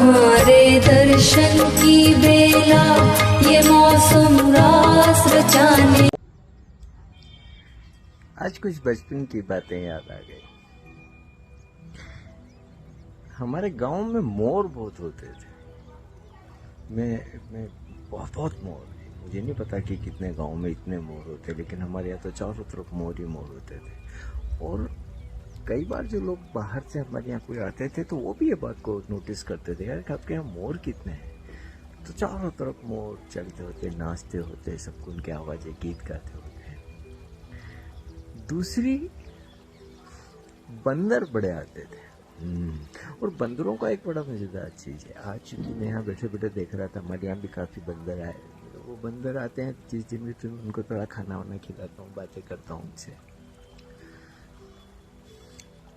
तुम्हारे दर्शन की बेला ये मौसम रास रचाने। आज कुछ बचपन की बातें याद आ गई। हमारे गांव में मोर बहुत होते थे। मैं बहुत मोर, मुझे नहीं पता कि कितने गांव में इतने मोर होते, लेकिन हमारे यहाँ तो चारों तरफ मोर ही मोर होते थे। और कई बार जो लोग बाहर से हमारे यहाँ कोई आते थे तो वो भी ये बात को नोटिस करते थे, यार आपके यहाँ मोर कितने हैं। तो चारों तरफ मोर चलते होते, नाचते होते, सबको उनकी आवाजें गीत गाते होते। दूसरी, बंदर बड़े आते थे। और बंदरों का एक बड़ा मजेदार चीज है। आज मैं यहाँ बैठे बैठे देख रहा था, हमारे यहाँ भी काफी बंदर आए। वो बंदर आते हैं, जिस दिन भी तुम उनको थोड़ा खाना वाना खिलाता हूँ, बातें करता हूँ उनसे,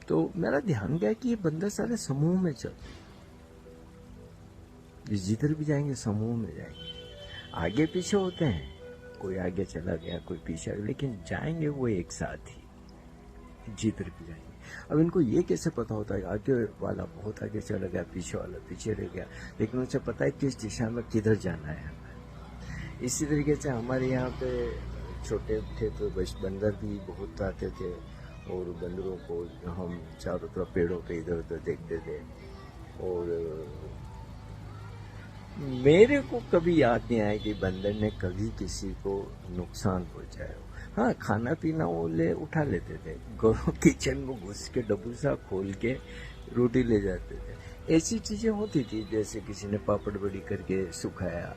तो मेरा ध्यान गया कि ये बंदर सारे समूह में चलते, जिधर भी जाएंगे समूह में जाएंगे। आगे पीछे होते हैं, कोई आगे चला गया, कोई पीछे, लेकिन जाएंगे वो एक साथ ही जिधर भी जाएंगे। अब इनको ये कैसे पता होता है आगे वाला बहुत आगे चला गया, पीछे वाला पीछे रह गया, लेकिन उसे पता है किस दिशा में किधर जाना है हमें। इसी तरीके से हमारे यहाँ पे छोटे थे तो बंदर भी बहुत आते थे, और बंदरों को हम चारों तरफ पेड़ों पे इधर उधर देखते थे। और मेरे को कभी याद नहीं आया कि बंदर ने कभी किसी को नुकसान पहुंचाया हो। हाँ, खाना पीना वो उठा लेते थे, किचन में घुस के डबूसा खोल के रोटी ले जाते थे। ऐसी चीजें होती थी, जैसे किसी ने पापड़ बड़ी करके सुखाया,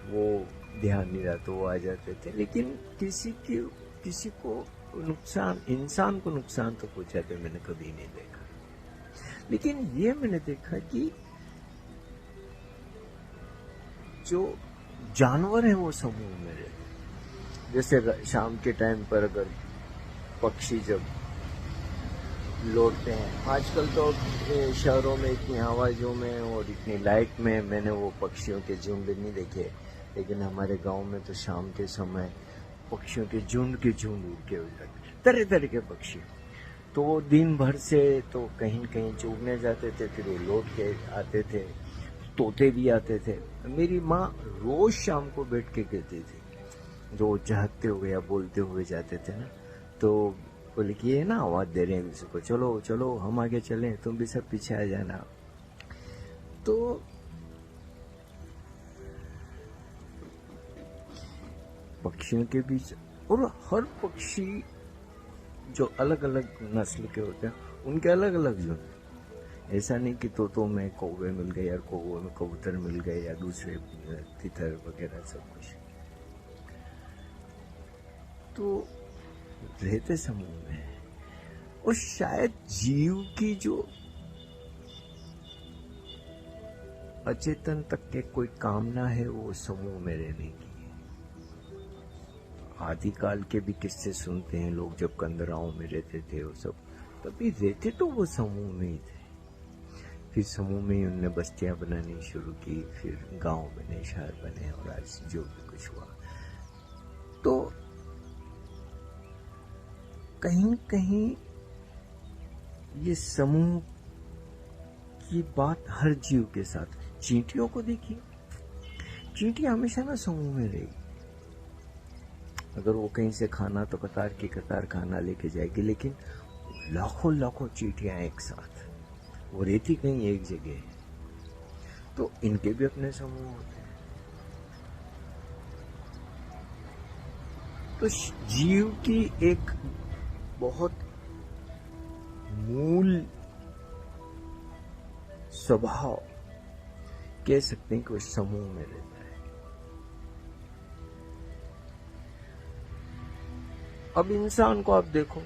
वो ध्यान नहीं रहा तो वो आ जाते थे। लेकिन किसी को नुकसान, इंसान को नुकसान तो पहुंचाते मैंने कभी नहीं देखा। लेकिन ये मैंने देखा कि जो जानवर है वो समूह में रहते। जैसे शाम के टाइम पर अगर पक्षी जब लौटते हैं, आजकल तो शहरों में इतनी आवाजों में और इतनी लाइट में मैंने वो पक्षियों के झुंड नहीं देखे, लेकिन हमारे गांव में तो शाम के समय पक्षियों के झुंड उड़ के हो जाते, तरह तरह के पक्षी। तो वो दिन भर से तो कहीं न कहीं चुगने जाते थे, फिर वो लौट के आते थे। तोते भी आते थे। मेरी माँ रोज शाम को बैठ के कहती थी, जो चहकते हुए या बोलते हुए जाते थे ना, तो बोले कि ये ना आवाज दे रहे हैं किसी को, चलो चलो हम आगे चलें, तुम भी सब पीछे आ जाना। तो पक्षियों के बीच, और हर पक्षी जो अलग अलग नस्ल के होते हैं उनके अलग अलग झुंड। ऐसा नहीं कि तोतों में कौवे मिल गए या कौवों में कबूतर मिल गए या दूसरे तितर वगैरह सब कुछ। तो रहते समूह में, और शायद जीव की जो अचेतन तक के कोई कामना है वो समूह में रहने की। आदिकाल के भी किस्से सुनते हैं लोग, जब कंदराओं में रहते थे वो सब, तभी रहते तो वो समूह में ही थे। फिर समूह में ही उनने बस्तियां बनानी शुरू की, फिर गांव बने, शहर बने, और आज जो भी कुछ हुआ। तो कहीं कहीं ये समूह की बात हर जीव के साथ। चींटियों को देखिए, चींटी हमेशा ना समूह में रहेगी। अगर वो कहीं से खाना, तो कतार की कतार खाना लेके जाएगी, लेकिन लाखों चींटियां एक साथ, वो रहती कहीं एक जगह है। तो इनके भी अपने समूह होते हैं। तो जीव की एक बहुत मूल स्वभाव कह सकते हैं कि वो समूह में रहता है। अब इंसान को आप देखो,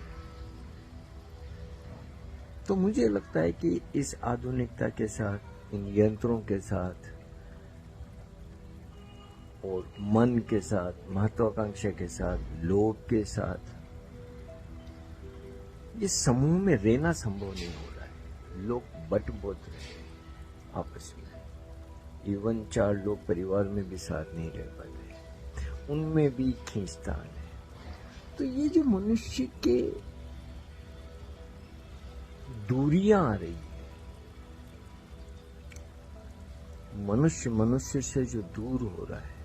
तो मुझे लगता है कि इस आधुनिकता के साथ, इन यंत्रों के साथ, और मन के साथ, महत्वाकांक्षा के साथ, लोभ के साथ, ये समूह में रहना संभव नहीं हो रहा है। लोग बट बहुत रहे आपस में। इवन 4 लोग परिवार में भी साथ नहीं रह पाते, उनमें भी खींचतान है। तो ये जो मनुष्य के दूरियां आ रही है, मनुष्य मनुष्य से जो दूर हो रहा है,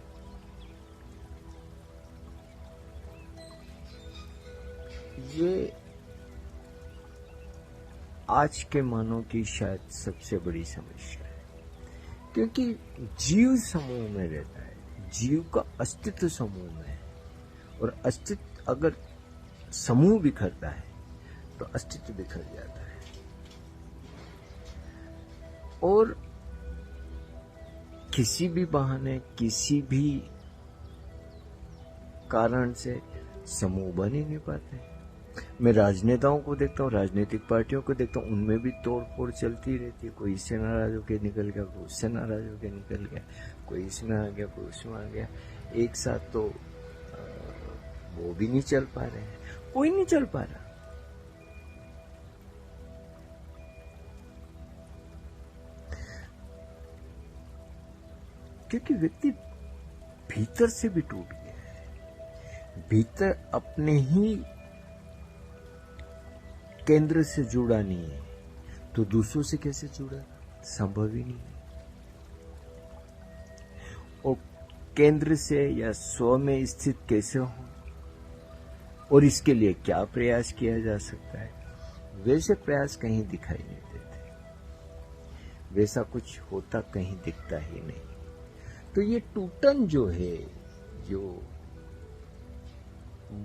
ये आज के मानव की शायद सबसे बड़ी समस्या है। क्योंकि जीव समूह में रहता है, जीव का अस्तित्व समूह में है, और अस्तित्व अगर समूह बिखरता है तो अस्तित्व बिखर जाता है। और किसी भी बहाने, किसी भी कारण से समूह बन ही नहीं पाते। मैं राजनेताओं को देखता हूँ, राजनीतिक पार्टियों को देखता हूँ, उनमें भी तोड़ फोड़ चलती रहती है। कोई इससे नाराज होकर निकल गया, कोई उससे नाराज होकर निकल गया, कोई इसमें आ गया, कोई उसमें आ गया। एक साथ तो वो भी नहीं चल पा रहे हैं, कोई नहीं चल पा रहा। क्योंकि व्यक्ति भीतर से भी टूट गया है, भीतर अपने ही केंद्र से जुड़ा नहीं है, तो दूसरों से कैसे जुड़ा? संभव ही नहीं है। और केंद्र से या स्व में स्थित कैसे हो, और इसके लिए क्या प्रयास किया जा सकता है, वैसे प्रयास कहीं दिखाई नहीं देते, वैसा कुछ होता कहीं दिखता ही नहीं। तो ये टूटन जो है, जो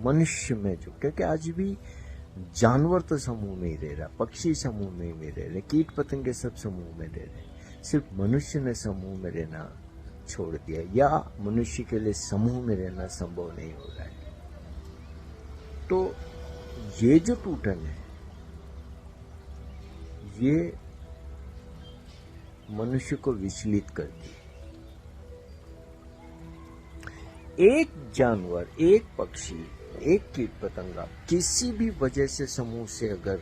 मनुष्य में जो, क्योंकि आज भी जानवर तो समूह में ही रह रहा, पक्षी समूह में ही रह रहे, कीट पतंगे सब समूह में रह रहे, सिर्फ मनुष्य ने समूह में रहना छोड़ दिया, या मनुष्य के लिए समूह में रहना संभव नहीं हो रहा है। तो ये जो टूटन है, ये मनुष्य को विचलित करती है। एक जानवर, एक पक्षी, एक कीट पतंगा किसी भी वजह से समूह से अगर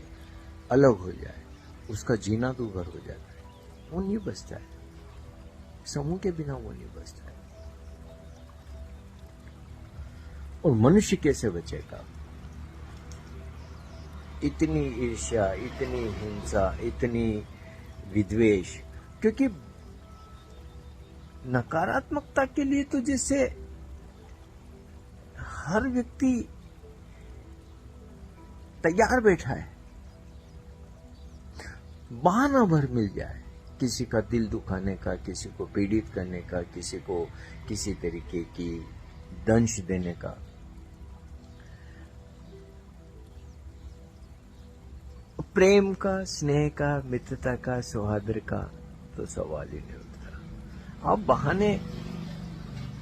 अलग हो जाए, उसका जीना दूभर हो जाता है, वो नहीं बचता है, समूह के बिना वो नहीं बचता है। और मनुष्य कैसे बचेगा? इतनी ईर्ष्या, इतनी हिंसा, इतनी विद्वेष, क्योंकि नकारात्मकता के लिए तो जैसे हर व्यक्ति तैयार बैठा है, बहाना भर मिल जाए, किसी का दिल दुखाने का, किसी को पीड़ित करने का, किसी को किसी तरीके की दंश देने का। प्रेम का, स्नेह का, मित्रता का, सौहार्द का तो सवाल ही नहीं उठता। आप बहाने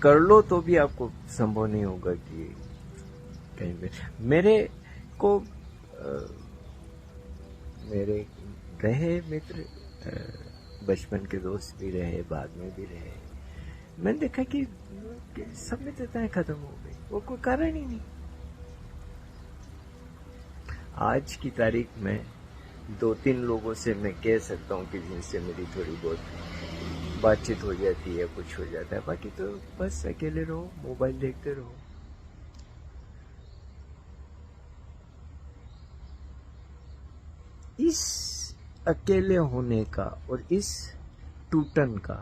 कर लो तो भी आपको संभव नहीं होगा कि कहीं पे। मेरे को मेरे रहे मित्र, बचपन के दोस्त भी रहे, बाद में भी रहे, मैंने देखा कि सब मित्रताएं खत्म हो गई, वो कोई कारण ही नहीं। आज की तारीख में 2-3 लोगों से मैं कह सकता हूँ कि जिनसे मेरी थोड़ी बहुत बातचीत हो जाती है, कुछ हो जाता है, बाकी तो बस अकेले रहो, मोबाइल देखते रहो। इस अकेले होने का और इस टूटन का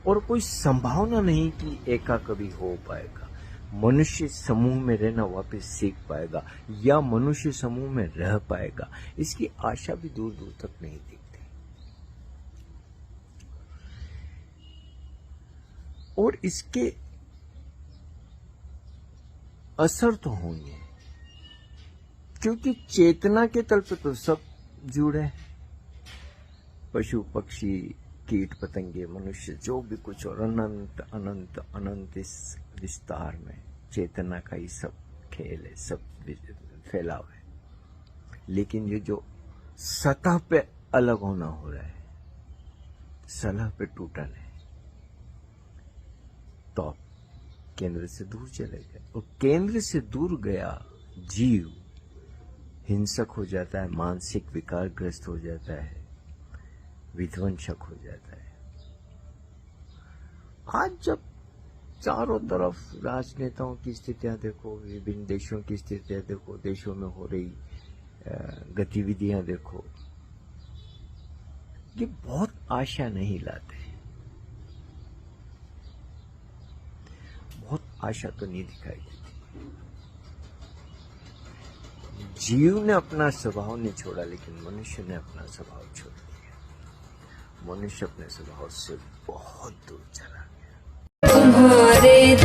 और कोई संभावना नहीं कि एका कभी हो पाएगा, मनुष्य समूह में रहना वापस सीख पाएगा या मनुष्य समूह में रह पाएगा, इसकी आशा भी दूर दूर तक नहीं दिखती। और इसके असर तो होंगे, क्योंकि चेतना के तल पे तो सब जुड़े हैं, पशु पक्षी कीट पतंगे मनुष्य जो भी कुछ, और अनंत अनंत अनंत इस विस्तार में चेतना का ही सब खेल है, सब फैलाव है। लेकिन ये जो सतह पे अलग होना हो रहा है, सतह पे टूटन है, तो केंद्र से दूर चले गए, और केंद्र से दूर गया जीव हिंसक हो जाता है, मानसिक विकारग्रस्त हो जाता है, विध्वंसक हो जाता है। आज जब चारों तरफ राजनेताओं की स्थितियां देखो, विभिन्न देशों की स्थितियां देखो, देशों में हो रही गतिविधियां देखो, ये बहुत आशा नहीं लाते, बहुत आशा तो नहीं दिखाई देती। जीव ने अपना स्वभाव नहीं छोड़ा, लेकिन मनुष्य ने अपना स्वभाव छोड़ दिया। मनुष्य अपने स्वभाव से बहुत दूर चला गया। तुम्हारे